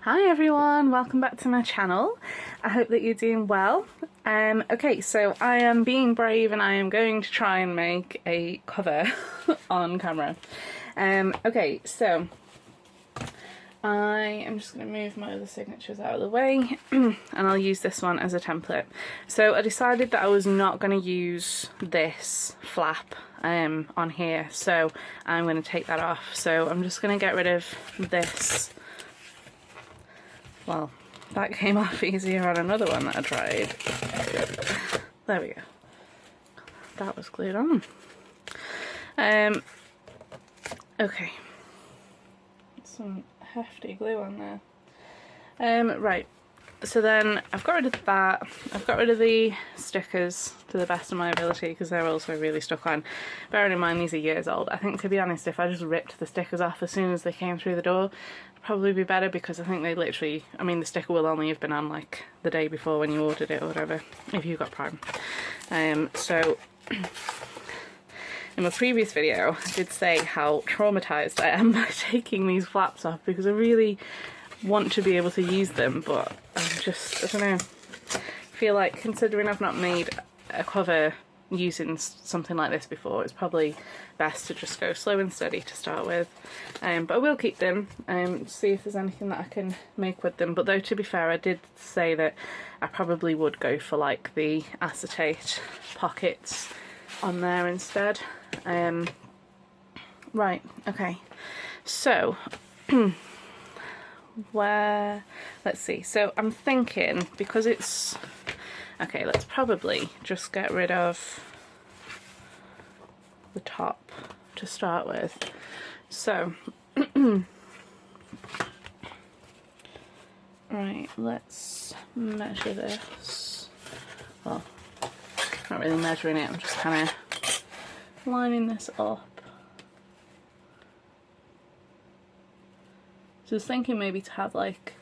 Hi everyone, welcome back to my channel. I hope that you're doing well. Okay, so I am being brave and I am going to try and make a cover on camera. Okay, so I am just going to move my other signatures out of the way and I'll use this one as a template. So I decided that I was not going to use this flap on here, so I'm going to take that off. So I'm just going to get rid of this. Well, that came off easier on another one that I tried. There we go. That was glued on. Okay. Some hefty glue on there. Right. So then I've got rid of that. I've got rid of the stickers to the best of my ability because they're also really stuck on. Bearing in mind these are years old. I think, to be honest, if I just ripped the stickers off as soon as they came through the door, it'd probably be better, because I think they literally, I mean, the sticker will only have been on like the day before when you ordered it or whatever, if you got Prime. So in my previous video I did say how traumatised I am by taking these flaps off, because I really want to be able to use them, but I'm just, I don't know, feel like, considering I've not made a cover using something like this before, it's probably best to just go slow and steady to start with. But I will keep them, see if there's anything that I can make with them. But though, to be fair, I did say that I probably would go for like the acetate pockets on there instead. Right, okay, so let's see, so I'm thinking, because it's okay, let's probably just get rid of the top to start with. So right, let's measure this. Well, not really measuring it, I'm just kind of lining this up. So I was thinking maybe to have like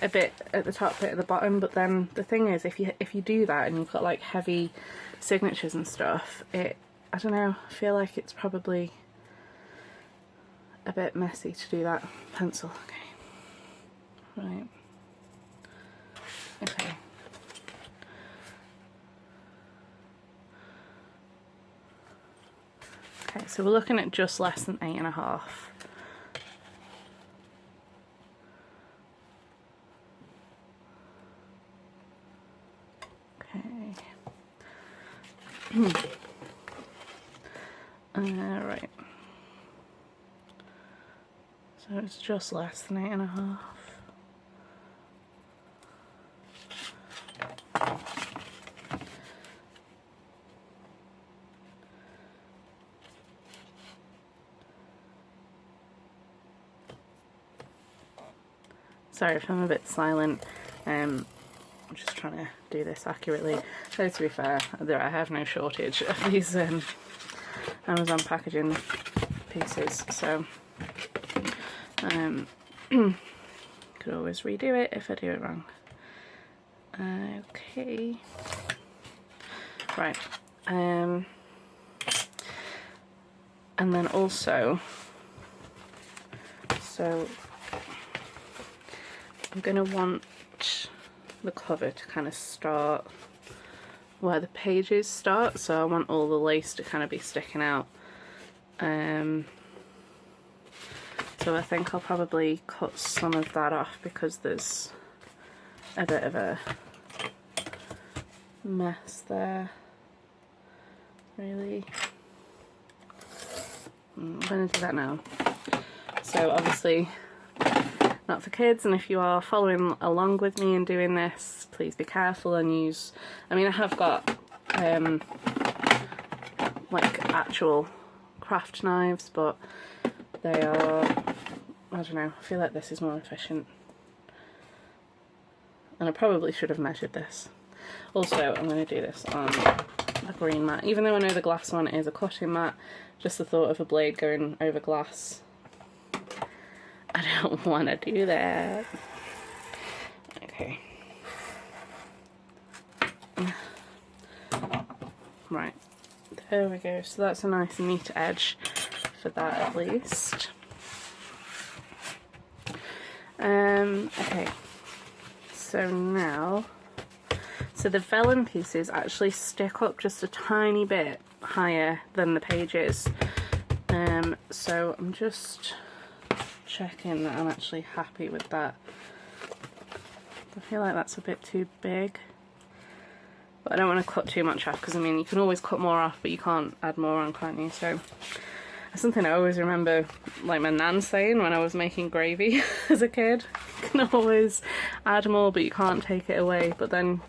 a bit at the top, bit at the bottom, but then the thing is, if you do that and you've got like heavy signatures and stuff, I don't know, I feel like it's probably a bit messy to do that. Pencil, okay. Right. Okay. Okay, so we're looking at just less than 8.5. Right. So it's just less than 8.5. Sorry if I'm a bit silent. I'm just trying to do this accurately. So to be fair, I have no shortage of these Amazon packaging pieces, so could always redo it if I do it wrong. Okay, right, and then also, so I'm gonna want the cover to kind of start where the pages start, so I want all the lace to kind of be sticking out. So I think I'll probably cut some of that off because there's a bit of a mess there, really. I'm going to do that now. So obviously not for kids, and if you are following along with me and doing this, please be careful and use, I mean, I have got like actual craft knives, but they are, I don't know, I feel like this is more efficient, and I probably should have measured this. Also, I'm going to do this on the green mat, even though I know the glass one is a cutting mat. Just the thought of a blade going over glass, I don't want to do that. Okay. Right, there we go. So that's a nice neat edge for that at least. Okay, so now, so the vellum pieces actually stick up just a tiny bit higher than the pages. So I'm just checking that I'm actually happy with that. I feel like that's a bit too big, but I don't want to cut too much off, because I mean you can always cut more off but you can't add more on, can't you? So that's something I always remember like my nan saying when I was making gravy as a kid. You can always add more but you can't take it away, but then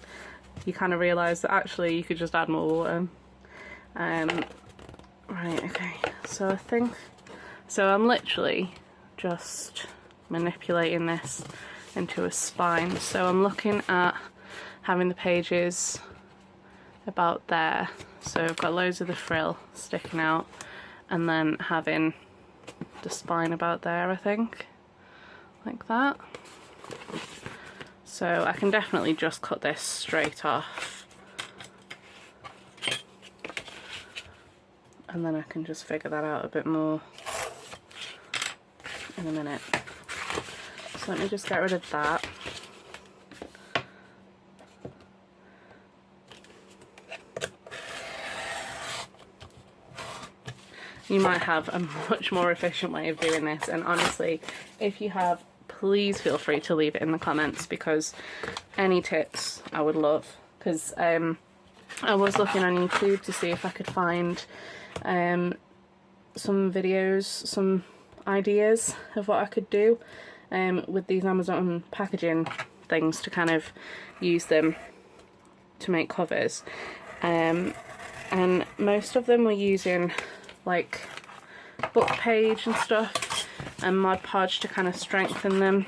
you kind of realise that actually you could just add more water. Right, okay, so I think, so I'm literally just manipulating this into a spine. So I'm looking at having the pages about there, so I've got loads of the frill sticking out, and then having the spine about there, I think, like that. So I can definitely just cut this straight off, and then I can just figure that out a bit more in a minute. So let me just get rid of that. You might have a much more efficient way of doing this, and honestly, if you have, please feel free to leave it in the comments, because any tips I would love. Because I was looking on YouTube to see if I could find some videos, some ideas of what I could do with these Amazon packaging things to kind of use them to make covers, and most of them were using like book page and stuff and Mod Podge to kind of strengthen them,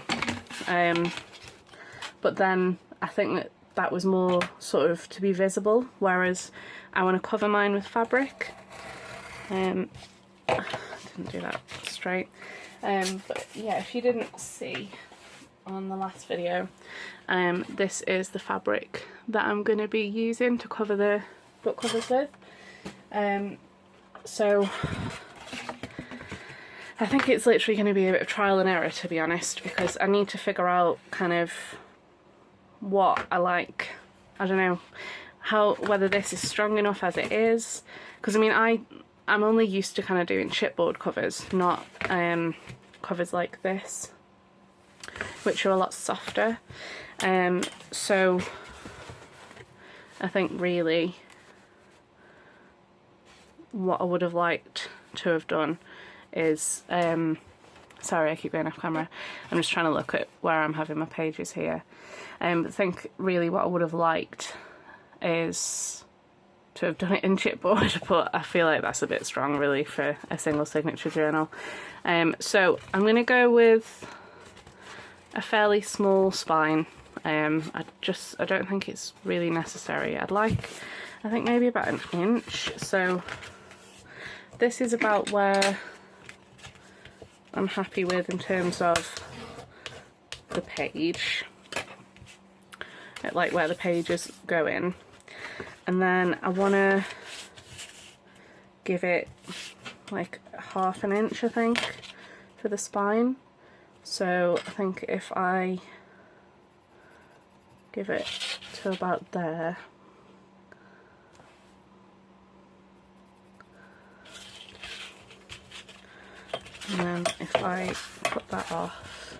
but then I think that was more sort of to be visible, whereas I want to cover mine with fabric. Didn't do that straight, but yeah, if you didn't see on the last video, this is the fabric that I'm going to be using to cover the book covers with. So I think it's literally going to be a bit of trial and error, to be honest, because I need to figure out kind of what I like. I don't know whether this is strong enough as it is, because I mean I'm only used to kind of doing chipboard covers, not covers like this, which are a lot softer. So I think really what I would have liked to have done is, sorry I keep going off camera, I'm just trying to look at where I'm having my pages here. I think really what I would have liked is to have done it in chipboard, but I feel like that's a bit strong really for a single signature journal. So I'm going to go with a fairly small spine. I don't think it's really necessary. I think maybe about an inch. So this is about where I'm happy with in terms of the page, like where the pages go in, and then I want to give it like half an inch, I think, for the spine. So I think if I give it to about there, and then if I put that off,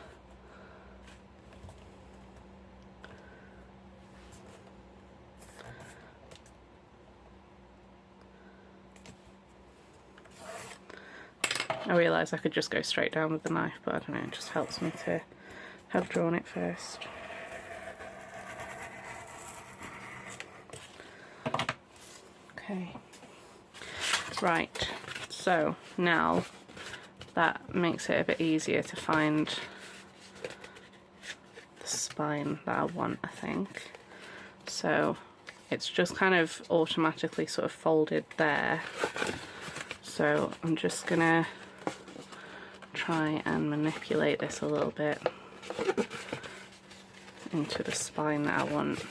I realise I could just go straight down with the knife, but I don't know, it just helps me to have drawn it first. Okay, right, so now that makes it a bit easier to find the spine that I want, I think. So it's just kind of automatically sort of folded there. So I'm just gonna try and manipulate this a little bit into the spine that I want.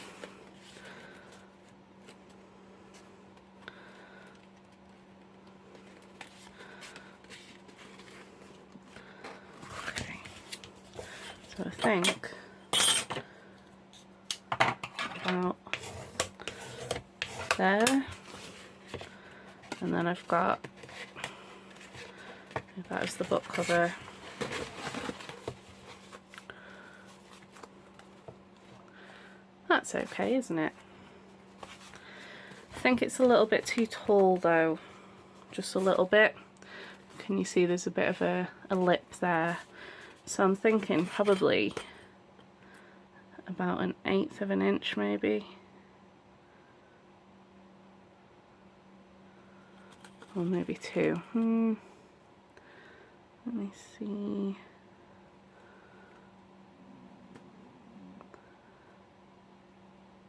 So I think about there, and then I've got, that is the book cover. That's okay, isn't it? I think it's a little bit too tall though, just a little bit. Can you see there's a bit of a lip there? So I'm thinking probably about 1/8 of an inch maybe. Or maybe 2. Let me see.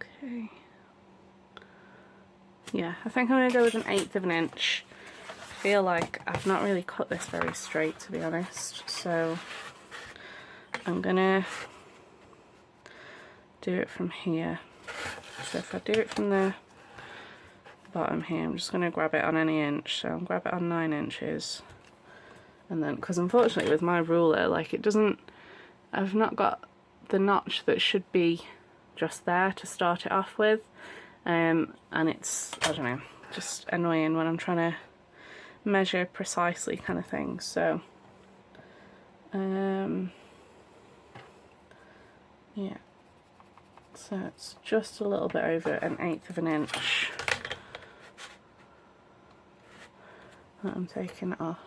Okay. Yeah, I think I'm going to go with 1/8 of an inch. I feel like I've not really cut this very straight, to be honest, so I'm going to do it from here. So if I do it from the bottom here, I'm just going to grab it on any inch, so I'll grab it on 9 inches. And then, because unfortunately with my ruler, like, it doesn't, I've not got the notch that should be just there to start it off with, and it's, I don't know, just annoying when I'm trying to measure precisely kind of thing. So yeah, so it's just a little bit over 1/8 of an inch that I'm taking off.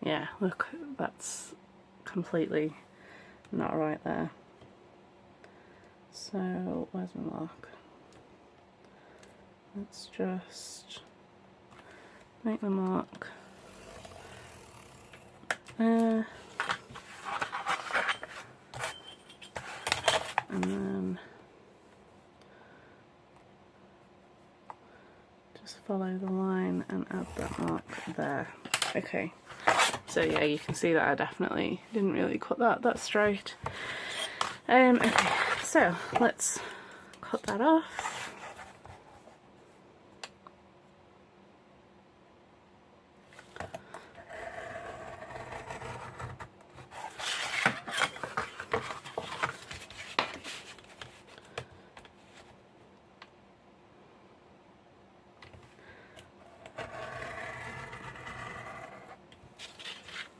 Yeah, look, that's completely not right there. So, where's my mark? Let's just make the mark. And then just follow the line and add that mark there. Okay. So yeah, you can see that I definitely didn't really cut that straight. Okay, so let's cut that off.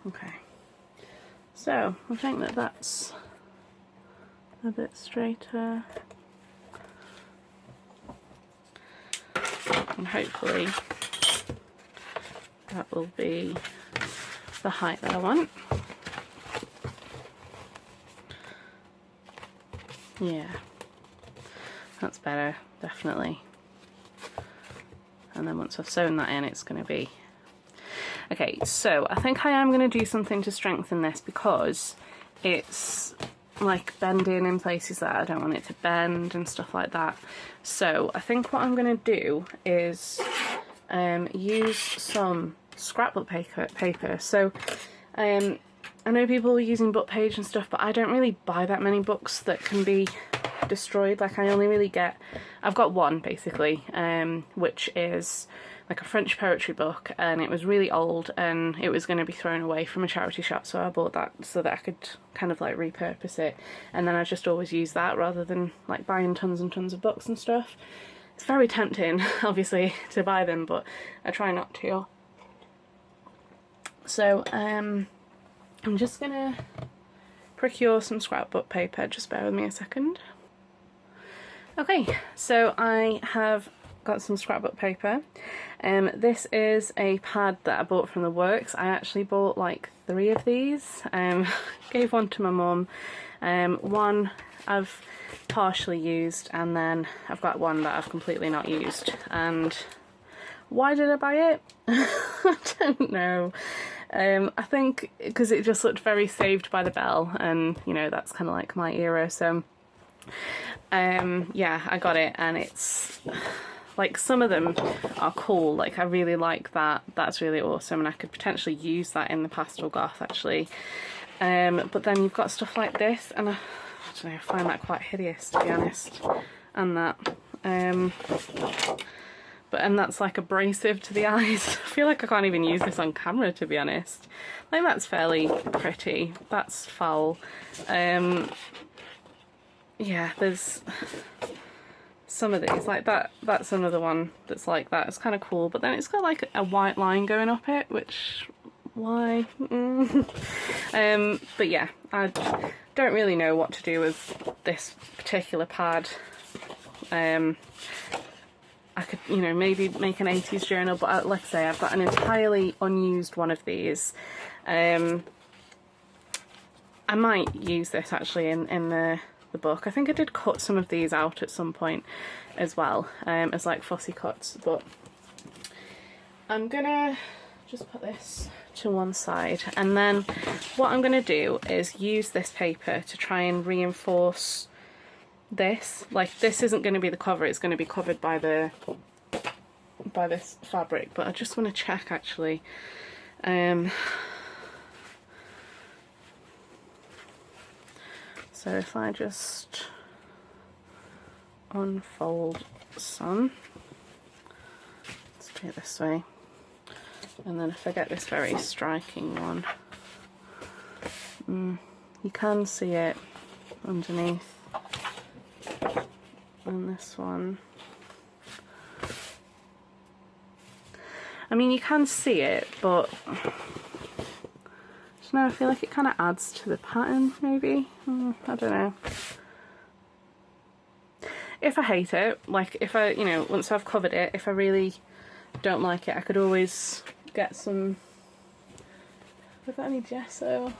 Okay, so I think that that's a bit straighter, and hopefully that will be the height that I want. Yeah, that's better, definitely. And then once I've sewn that in, it's going to be okay. So I think I am going to do something to strengthen this because it's like bending in places that I don't want it to bend and stuff like that. So I think what I'm going to do is use some scrapbook paper. So I know people are using book page and stuff, but I don't really buy that many books that can be destroyed. Like, I only really get, I've got one basically, which is like a French poetry book, and it was really old and it was going to be thrown away from a charity shop, so I bought that so that I could kind of like repurpose it, and then I just always use that rather than like buying tons and tons of books and stuff. It's very tempting obviously to buy them, but I try not to. So I'm just gonna procure some scrapbook paper, just bear with me a second. Okay, so I have got some scrapbook paper. This is a pad that I bought from the works. I actually bought like 3 of these. Gave one to my mum. One I've partially used, and then I've got one that I've completely not used. And why did I buy it? I don't know. I think because it just looked very Saved by the Bell, and you know, that's kind of like my era, so yeah, I got it, and it's like some of them are cool, like I really like that, that's really awesome, and I could potentially use that in the Pastel Goth actually. But then you've got stuff like this, and I don't know, I find that quite hideous to be honest, and that. And that's like abrasive to the eyes. I feel like I can't even use this on camera to be honest. Like that's fairly pretty, that's foul. Yeah, there's some of these, like that's another one that's like that. It's kind of cool, but then it's got like a white line going up it, which, why? But yeah, I don't really know what to do with this particular pad. I could, you know, maybe make an 80s journal, but like I say, I've got an entirely unused one of these. I might use this actually in the book. I think I did cut some of these out at some point as well, as like fussy cuts, but I'm gonna just put this to one side, and then what I'm gonna do is use this paper to try and reinforce this. Like this isn't going to be the cover, it's going to be covered by this fabric, but I just want to check actually. So if I just unfold some, let's do it this way, and then if I get this very striking one, you can see it underneath. And this one, I mean you can see it, but I don't know, I feel like it kind of adds to the pattern maybe. I don't know. If I hate it, like if I, you know, once I've covered it, if I really don't like it, I could always get some, have I got any gesso? I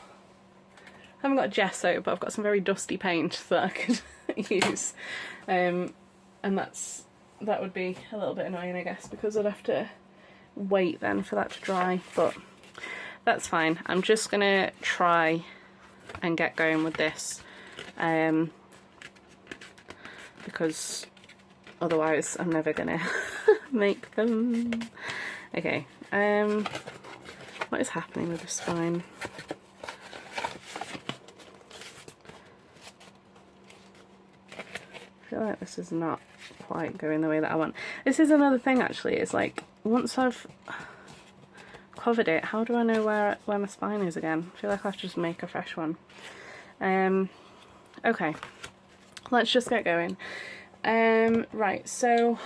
haven't got gesso, but I've got some very dusty paint that I could use, and that would be a little bit annoying I guess, because I'd have to wait then for that to dry, but that's fine. I'm just gonna try and get going with this, because otherwise I'm never gonna make them. Okay, what is happening with the spine? I feel like this is not quite going the way that I want. This is another thing actually, it's like once I've covered it, how do I know where my spine is again? I feel like I have to just make a fresh one. Okay, let's just get going. Right, so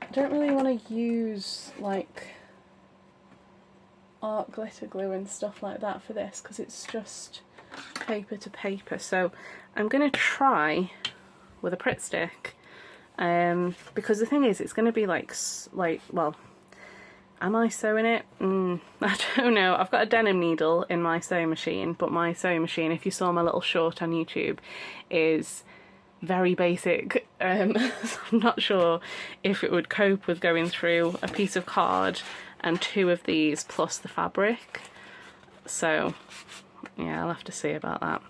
I don't really want to use like art glitter glue and stuff like that for this because it's just paper to paper, so I'm going to try with a Pritt stick, because the thing is it's going to be like, well, am I sewing it? I don't know. I've got a denim needle in my sewing machine, but my sewing machine, if you saw my little short on YouTube, is very basic, so I'm not sure if it would cope with going through a piece of card and 2 of these plus the fabric, so yeah, I'll have to see about that.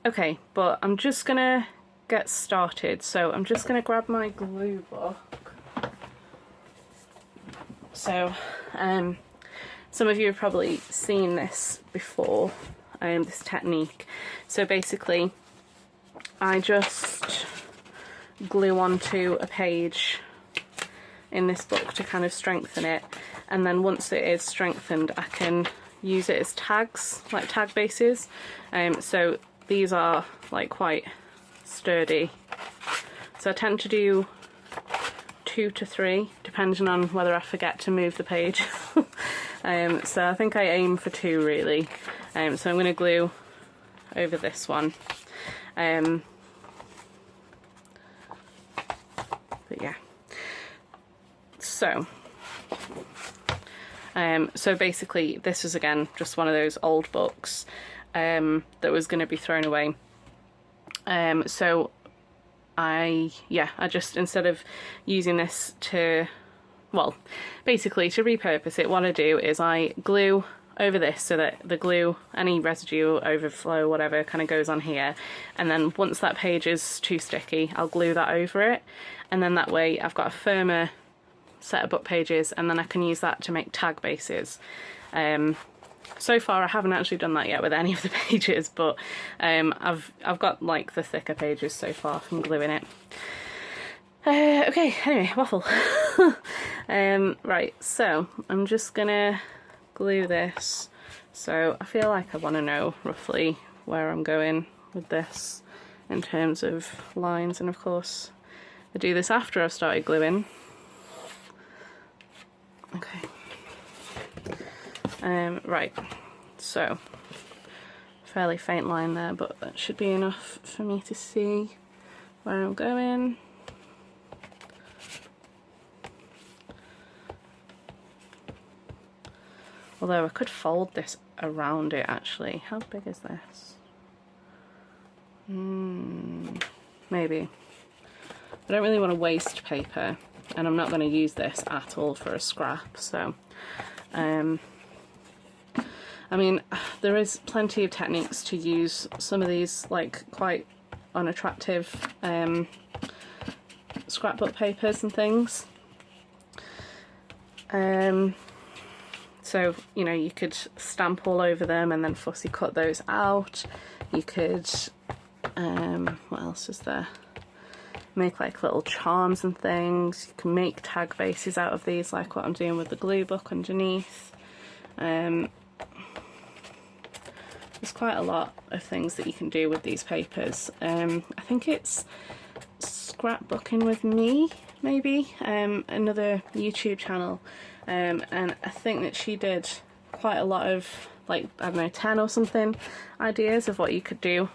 Okay, but I'm just gonna get started, so I'm just gonna grab my glue book. So some of you have probably seen this before, this technique. So basically I just glue onto a page in this book to kind of strengthen it, and then once it is strengthened I can use it as tags, like tag bases. So these are like quite sturdy, so I tend to do 2 to 3 depending on whether I forget to move the page. So I think I aim for 2 really. So I'm going to glue over this one, but yeah, so basically this is again just one of those old books that was going to be thrown away. So I just, instead of using this to, well, basically to repurpose it, what I do is I glue over this so that the glue, any residue, overflow, whatever, kind of goes on here. And then once that page is too sticky, I'll glue that over it. And then that way I've got a firmer set of book pages, and then I can use that to make tag bases. So far I haven't actually done that yet with any of the pages, but I've got like the thicker pages so far from gluing it. Okay, anyway, waffle. Right, so I'm just gonna glue this. So I feel like I want to know roughly where I'm going with this in terms of lines, and of course I do this after I've started gluing. Okay. Right, so fairly faint line there, but that should be enough for me to see where I'm going. Although I could fold this around it actually. How big is this? Maybe. I don't really want to waste paper, and I'm not going to use this at all for a scrap, so I mean, there is plenty of techniques to use some of these like quite unattractive scrapbook papers and things. So, you know, you could stamp all over them and then fussy cut those out. You could, what else is there? Make like little charms and things. You can make tag bases out of these, like what I'm doing with the glue book underneath. There's quite a lot of things that you can do with these papers. I think it's Scrapbooking with Me, maybe, another YouTube channel, and I think that she did quite a lot of, like, I don't know, 10 or something ideas of what you could do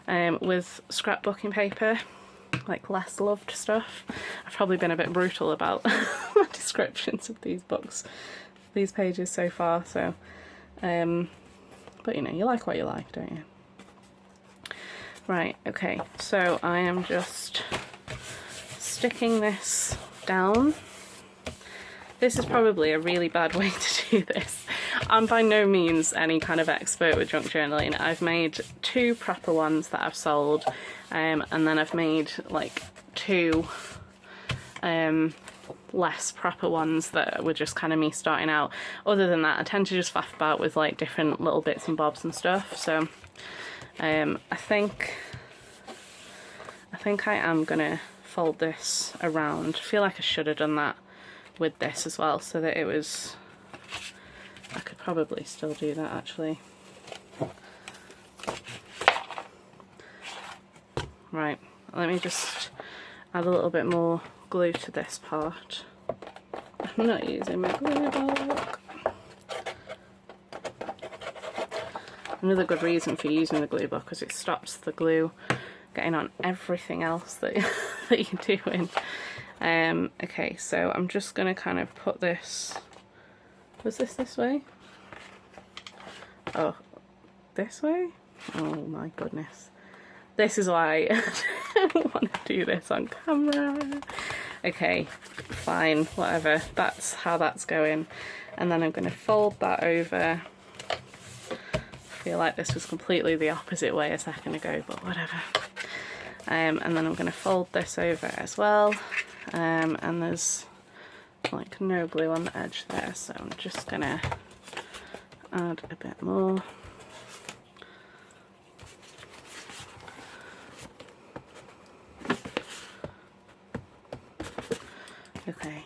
with scrapbooking paper, like less loved stuff. I've probably been a bit brutal about my descriptions of these books, these pages so far, so but you know, you like what you like, don't you? Right, okay, so I am just sticking this down. This is probably a really bad way to do this. I'm by no means any kind of expert with junk journaling. I've made 2 proper ones that I've sold, and then I've made like 2 less proper ones that were just kind of me starting out. Other than that, I tend to just faff about with like different little bits and bobs and stuff. So I think I am gonna fold this around. I feel like I should have done that with this as well, so that it was, I could probably still do that actually. Right, let me just add a little bit more glue to this part. I'm not using my glue block. Another good reason for using the glue block is it stops the glue getting on everything else that, that you're doing. Okay, so I'm just going to kind of put this, was this way? Oh, this way? Oh my goodness. This is why I don't want to do this on camera. Okay, fine, whatever. That's how that's going. And then I'm going to fold that over. I feel like this was completely the opposite way a second ago, but whatever. And then I'm going to fold this over as well. And there's like no glue on the edge there, so I'm just going to add a bit more. Okay.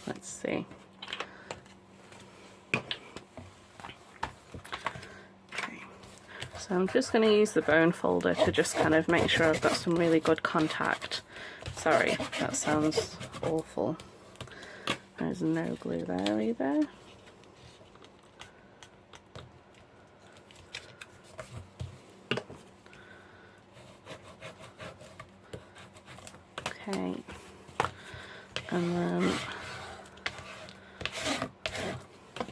Let's see. Okay. So I'm just going to use the bone folder to just kind of make sure I've got some really good contact. Sorry, that sounds awful. There's no glue there either. Okay, and then,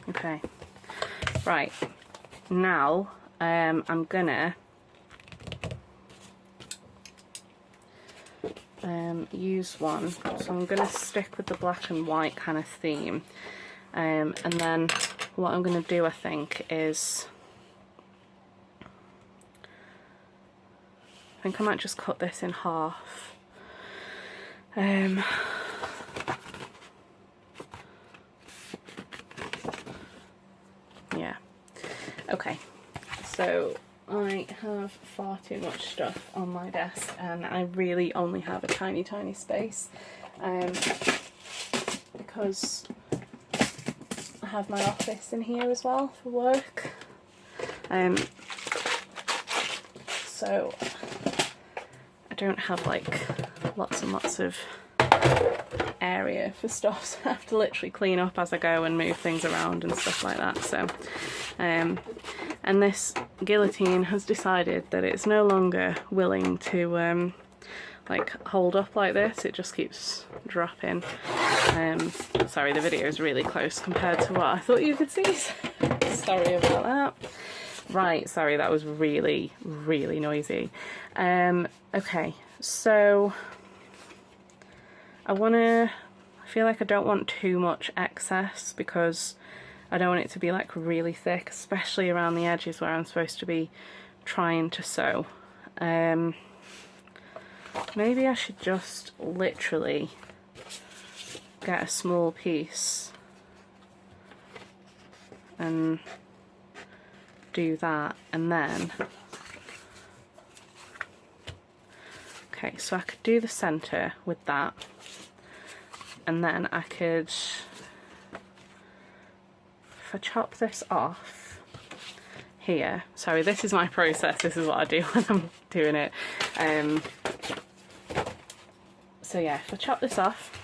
okay, right, now I'm gonna use one, so I'm going to stick with the black and white kind of theme, and then what I'm going to do, I think, is I think I might just cut this in half. Yeah, okay, so I have far too much stuff on my desk and I really only have a tiny space, because I have my office in here as well for work, so I don't have like lots and lots of area for stuff, so I have to literally clean up as I go and move things around and stuff like that. So and this guillotine has decided that it's no longer willing to like hold up like this, it just keeps dropping. Sorry, the video is really close compared to what I thought you could see. Sorry about that. Right, sorry, that was really noisy. Okay, so I feel like I don't want too much excess because I don't want it to be like really thick, especially around the edges where I'm supposed to be trying to sew. Maybe I should just literally get a small piece and do that, and then okay, so I could do the center with that, and then I could, if I chop this off here, sorry, this is my process, this is what I do when I'm doing it. So yeah, if I chop this off,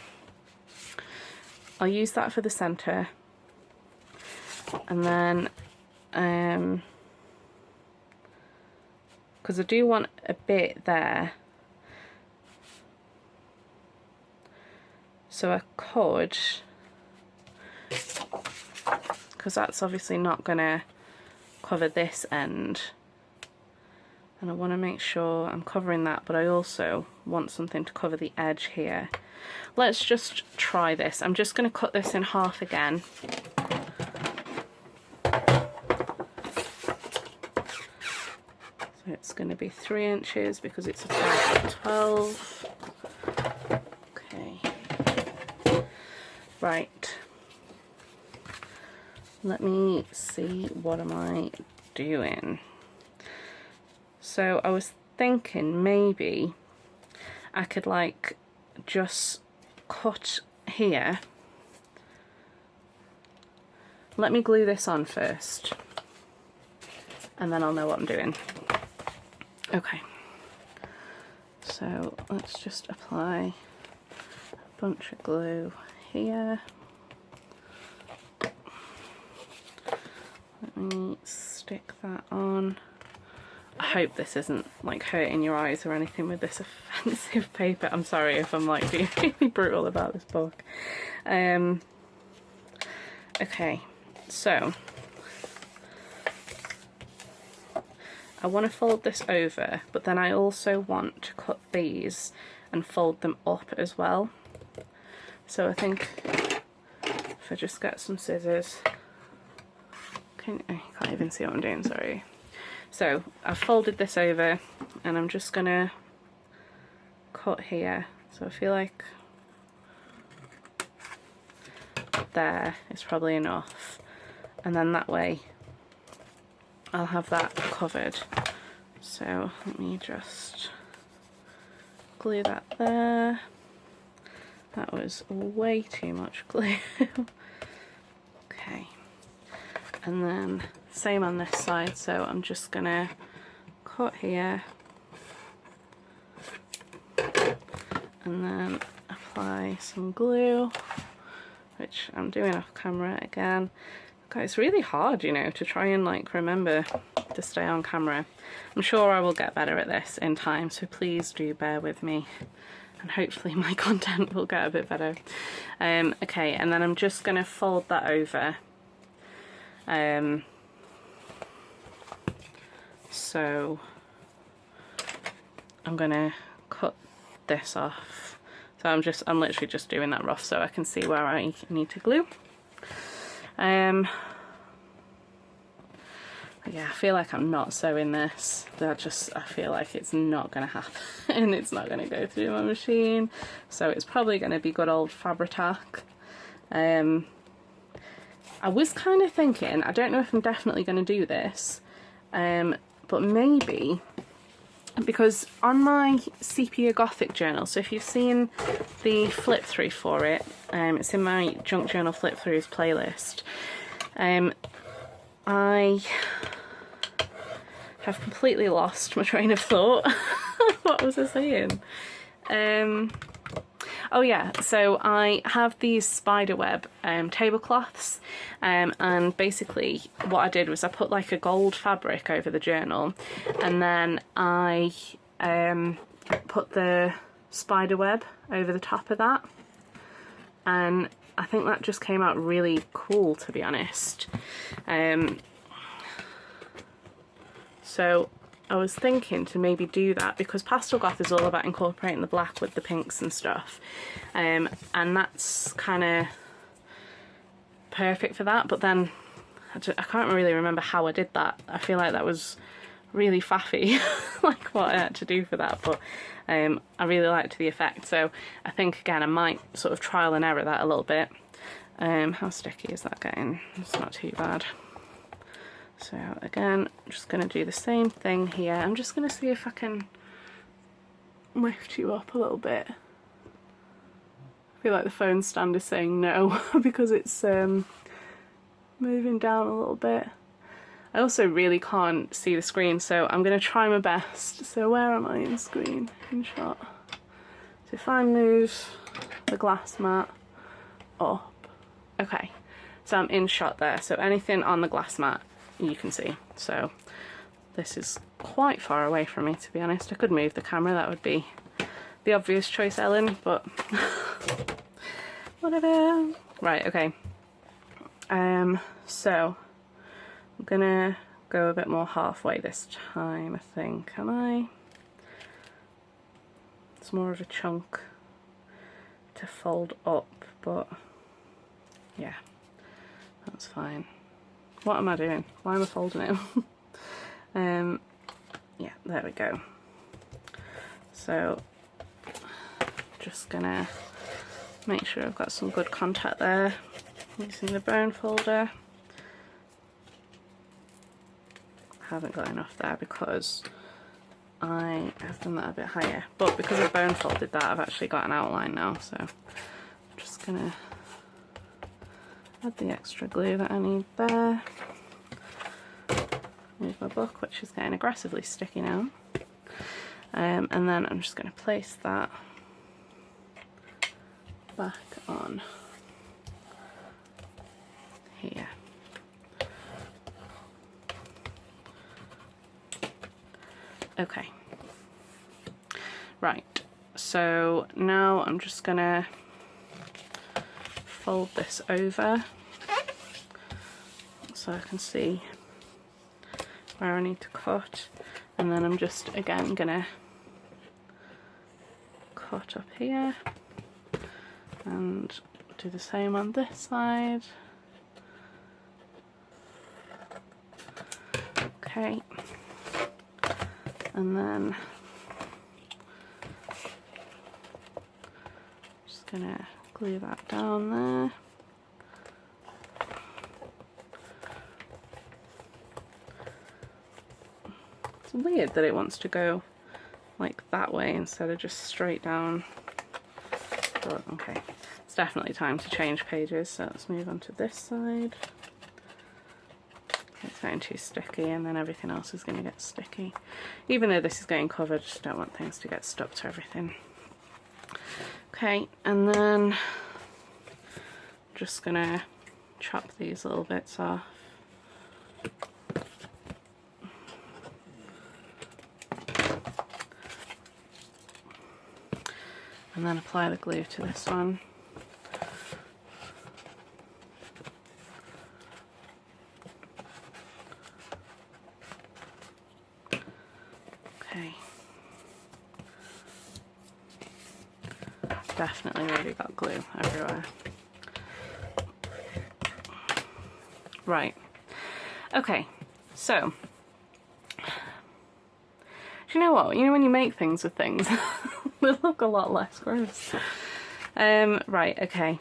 I'll use that for the center, and then because I do want a bit there, so I could, because that's obviously not gonna cover this end, and I want to make sure I'm covering that, but I also want something to cover the edge here. Let's just try this. I'm just going to cut this in half again. So it's going to be 3 inches because it's a 12. Okay. Right. Let me see, what am I doing? So I was thinking maybe I could like just cut here. Let me glue this on first and then I'll know what I'm doing. Okay, so let's just apply a bunch of glue here. Let me stick that on. I hope this isn't like hurting your eyes or anything with this offensive paper. I'm sorry if I'm like being really brutal about this book. Okay, so I want to fold this over, but then I also want to cut these and fold them up as well. So I think if I just get some scissors, I can't even see what I'm doing, sorry. So I've folded this over and I'm just gonna cut here. So I feel like there is probably enough, and then that way I'll have that covered. So let me just glue that there. That was way too much glue. Okay, and then same on this side, so I'm just gonna cut here and then apply some glue, which I'm doing off camera again. Okay, it's really hard, you know, to try and like remember to stay on camera. I'm sure I will get better at this in time, so please do bear with me and hopefully my content will get a bit better. Okay, and then I'm just gonna fold that over. So I'm gonna cut this off. So I'm literally just doing that rough so I can see where I need to glue. Yeah, I feel like I'm not sewing this. I feel like it's not going to happen. It's not going to go through my machine. So it's probably going to be good old Fabri-Tac. I was kind of thinking, I don't know if I'm definitely going to do this, but maybe, because on my Sepia Gothic journal, so if you've seen the flip through for it, it's in my junk journal flip throughs playlist. I have completely lost my train of thought. What was I saying? Oh yeah, so I have these spiderweb tablecloths, and basically what I did was I put like a gold fabric over the journal, and then I put the spiderweb over the top of that, and I think that just came out really cool, to be honest. So I was thinking to maybe do that, because Pastel Goth is all about incorporating the black with the pinks and stuff, and that's kind of perfect for that. But then I can't really remember how I did that. I feel like that was really faffy, like what I had to do for that, but I really liked the effect, so I think again I might sort of trial and error that a little bit. How sticky is that getting? It's not too bad. So again, I'm just going to do the same thing here. I'm just going to see if I can lift you up a little bit. I feel like the phone stand is saying no because it's moving down a little bit. I also really can't see the screen, so I'm going to try my best. So where am I in screen? In shot. So if I move the glass mat up. Okay, so I'm in shot there. So anything on the glass mat you can see. So this is quite far away from me, to be honest. I could move the camera, that would be the obvious choice, Ellen, but whatever. Right, okay. So I'm gonna go a bit more halfway this time, I think. Am I? It's more of a chunk to fold up, but yeah, that's fine. What am I doing? Why am I folding it? Yeah, there we go. So just gonna make sure I've got some good contact there using the bone folder. I haven't got enough there because I have done that a bit higher, but because I've bone folded that, I've actually got an outline now, so I'm just gonna add the extra glue that I need there. Move my book, which is getting aggressively sticky now. And then I'm just going to place that back on here. Okay. Right, so now I'm just going to fold this over so I can see where I need to cut, and then I'm just again gonna cut up here and do the same on this side. Okay, and then just gonna glue that down there. It's weird that it wants to go like that way instead of just straight down. But okay, it's definitely time to change pages, so let's move on to this side. It's getting too sticky, and then everything else is going to get sticky. Even though this is getting covered, I just don't want things to get stuck to everything. Okay, and then just gonna chop these little bits off. And then apply the glue to this one. Okay. definitely already got glue everywhere. Right, okay, so, do you know what? You know when you make things with things, they look a lot less gross. Right, okay,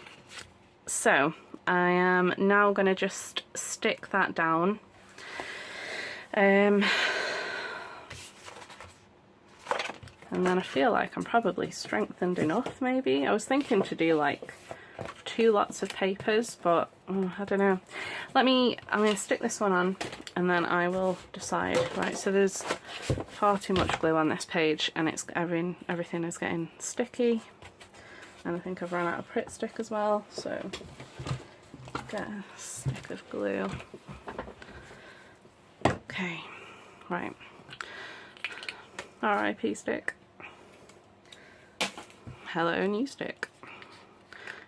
so I am now going to just stick that down. And then I feel like I'm probably strengthened enough, maybe. I was thinking to do like 2 lots of papers, but I don't know. I'm going to stick this one on and then I will decide. Right, so there's far too much glue on this page and it's everything is getting sticky. And I think I've run out of Pritt stick as well, so get a stick of glue. Okay, right. R.I.P. stick. Hello, new stick.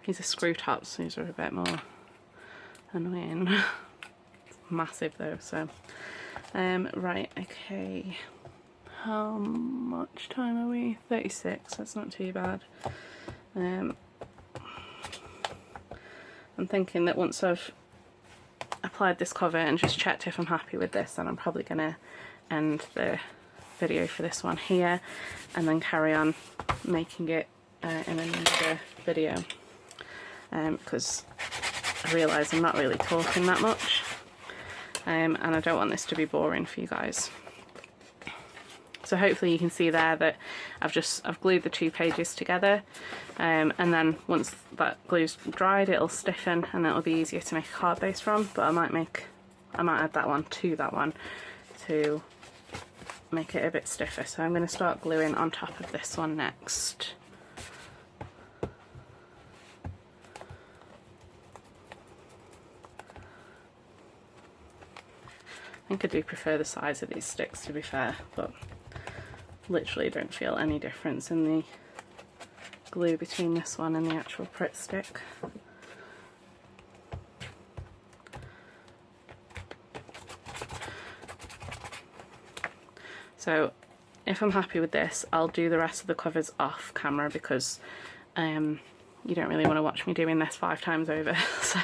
These are screw tops, these are a bit more annoying. It's massive though, so. Right, okay. How much time are we? 36, that's not too bad. I'm thinking that once I've applied this cover and just checked if I'm happy with this, then I'm probably going to end the video for this one here and then carry on making it in another video, because I realise I'm not really talking that much, and I don't want this to be boring for you guys. So hopefully you can see there that I've glued the 2 pages together, and then once that glue's dried it'll stiffen and it'll be easier to make a card base from. But I might add that one to that one to make it a bit stiffer. So I'm going to start gluing on top of this one next. I think I do prefer the size of these sticks, to be fair, but literally don't feel any difference in the glue between this one and the actual Pritt stick. So if I'm happy with this, I'll do the rest of the covers off camera, because you don't really want to watch me doing this 5 times over. So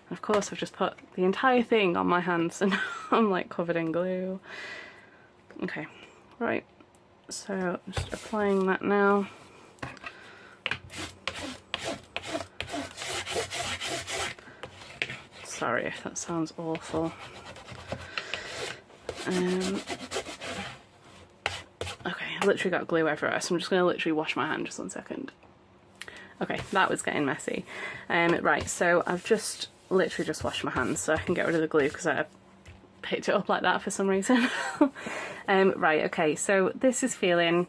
of course I've just put the entire thing on my hands and I'm like covered in glue. Okay, right, so just applying that now. Sorry if that sounds awful. Okay, I literally got glue everywhere, so I'm just going to literally wash my hand just 1 second. Okay, that was getting messy. Right, so I've just literally just washed my hands so I can get rid of the glue because I picked it up like that for some reason. Right, okay, so this is feeling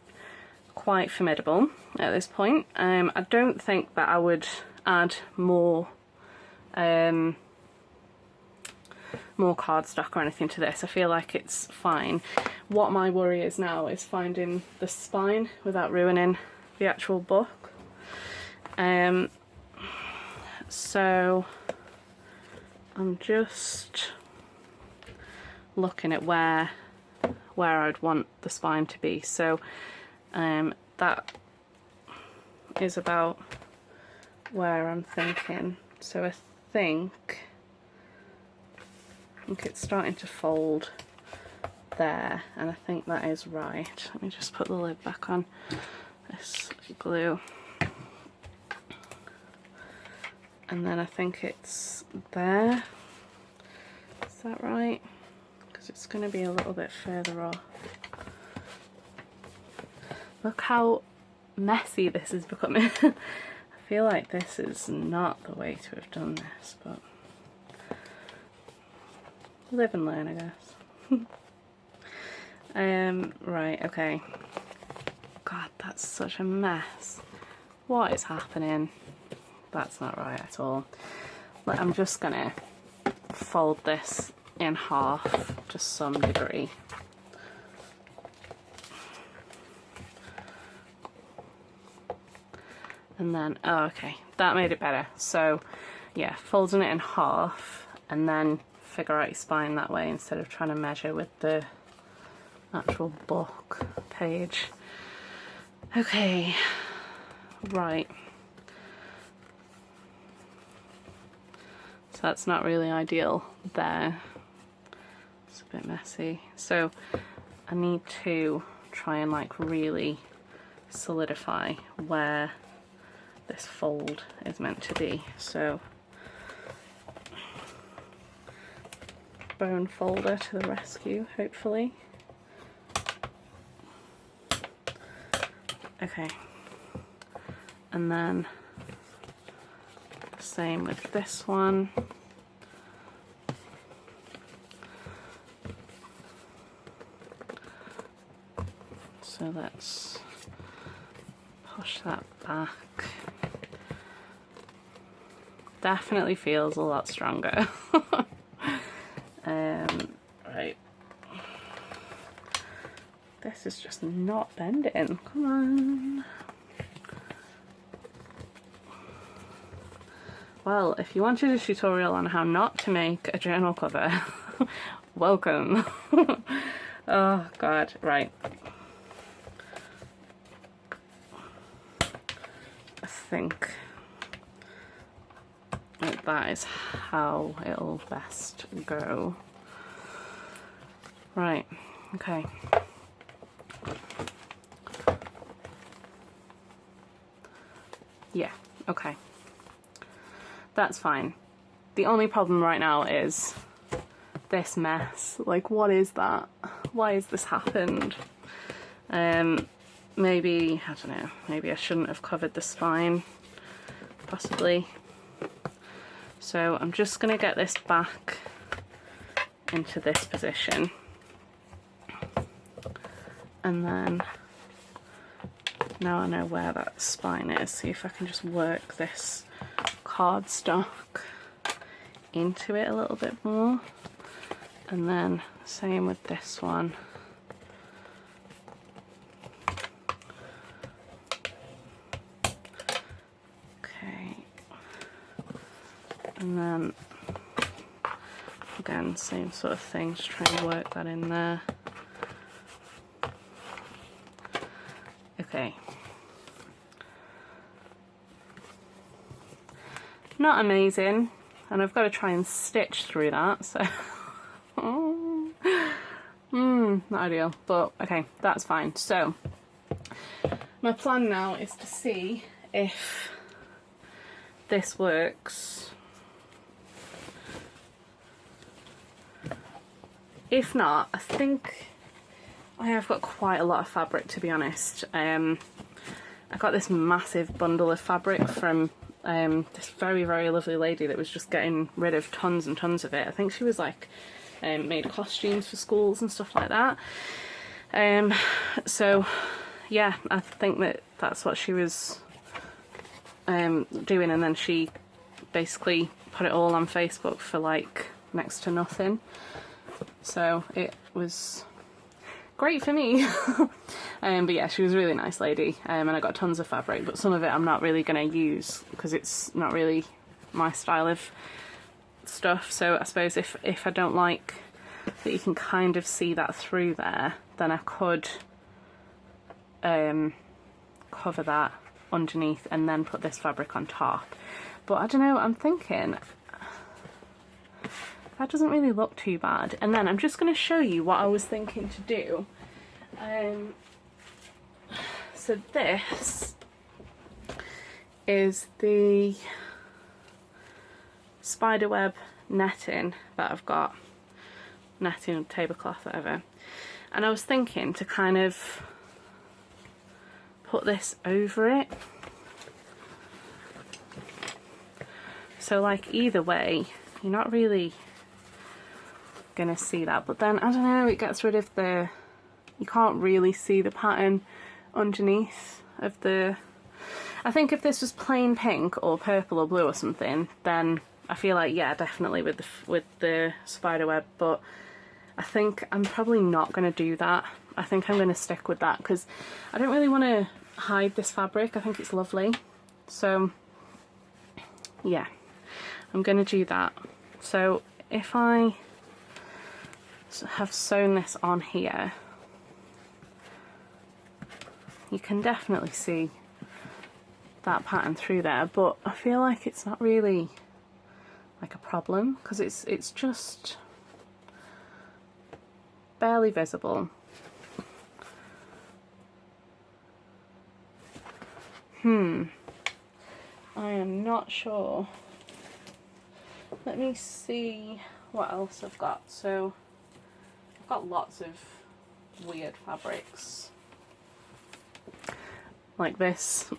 quite formidable at this point. I don't think that I would add more cardstock or anything to this. I feel like it's fine. What my worry is now is finding the spine without ruining the actual book. So I'm just looking at where I'd want the spine to be. So that is about where I'm thinking. So I think it's starting to fold there, and I think that is right. Let me just put the lid back on this glue. And then I think it's there. Is that right? Because it's going to be a little bit further off. Look how messy this is becoming. I feel like this is not the way to have done this, but live and learn, I guess. Right, okay. God, that's such a mess. What is happening? That's not right at all. But I'm just gonna fold this in half to some degree. And then, oh, okay, that made it better. So yeah, folding it in half and then figure out your spine that way instead of trying to measure with the actual book page. Okay, right. So that's not really ideal there. It's a bit messy. So I need to try and like really solidify where this fold is meant to be. So bone folder to the rescue, hopefully. Okay, and then same with this one. So let's push that back. Definitely feels a lot stronger. Right. This is just not bending. Come on. Well, if you wanted a tutorial on how not to make a journal cover, welcome. Oh god, right. I think that is how it'll best go. Right, okay. Yeah, okay. That's fine. The only problem right now is this mess. Like, what is that? Why has this happened? Maybe, I don't know, maybe I shouldn't have covered the spine, possibly. So I'm just gonna get this back into this position. And then, now I know where that spine is, see if I can just work this cardstock into it a little bit more. And then same with this one. Okay. And then again, same sort of thing, just try and work that in there. Okay. Not amazing, and I've got to try and stitch through that, so not ideal, but okay, that's fine. So my plan now is to see if this works. If not, I think I have got quite a lot of fabric, to be honest. I got this massive bundle of fabric from this very, very lovely lady that was just getting rid of tons and tons of it. I think she was like made costumes for schools and stuff like that. So yeah, I think that that's what she was doing, and then she basically put it all on Facebook for like next to nothing. So it was great for me. But yeah, she was a really nice lady, and I got tons of fabric, but some of it I'm not really going to use because it's not really my style of stuff. So I suppose if I don't like that you can kind of see that through there, then I could cover that underneath and then put this fabric on top. But I don't know, I'm thinking that doesn't really look too bad. And then I'm just going to show you what I was thinking to do. So this is the spiderweb netting that I've got, netting, tablecloth, whatever. And I was thinking to kind of put this over it. So like either way, you're not really gonna see that, but then I don't know, it gets rid of the, you can't really see the pattern underneath of the, I think if this was plain pink or purple or blue or something, then I feel like, yeah, definitely with the spider web, but I think I'm probably not going to do that. I think I'm going to stick with that because I don't really want to hide this fabric. I think it's lovely. So yeah, I'm going to do that. So if I have sewn this on here, you can definitely see that pattern through there, but I feel like it's not really like a problem because it's just barely visible. I am not sure. Let me see what else I've got. So I've got lots of weird fabrics like this.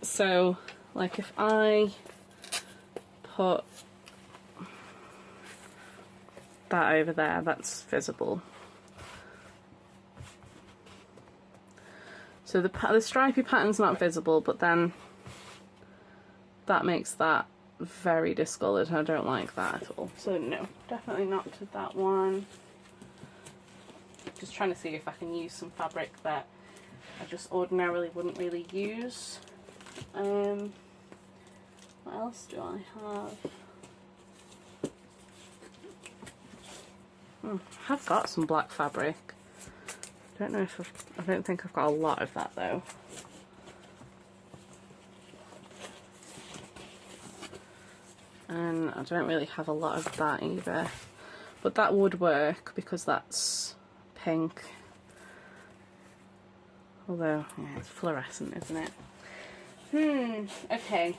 So like if I put that over there, that's visible. So the stripy pattern's not visible, but then that makes that very discoloured and I don't like that at all. So no, definitely not to that one. Just trying to see if I can use some fabric that I just ordinarily wouldn't really use. What else do I have? I've got some black fabric. I don't think I've got a lot of that though. And I don't really have a lot of that either. But that would work because that's pink. Although, yeah, it's fluorescent, isn't it? Okay.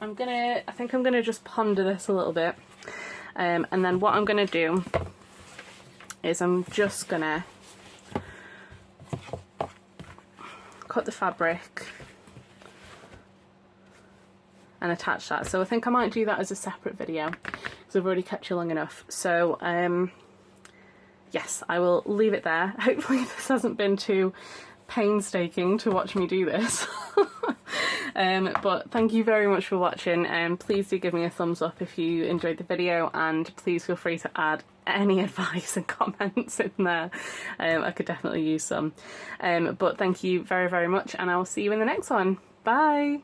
I think I'm gonna just ponder this a little bit. And then what I'm gonna do is I'm just gonna cut the fabric and attach that. So I think I might do that as a separate video because I've already kept you long enough. So yes, I will leave it there. Hopefully this hasn't been too painstaking to watch me do this. But thank you very much for watching, and please do give me a thumbs up if you enjoyed the video, and please feel free to add any advice and comments in there. I could definitely use some. But thank you very, very much, and I will see you in the next one. Bye!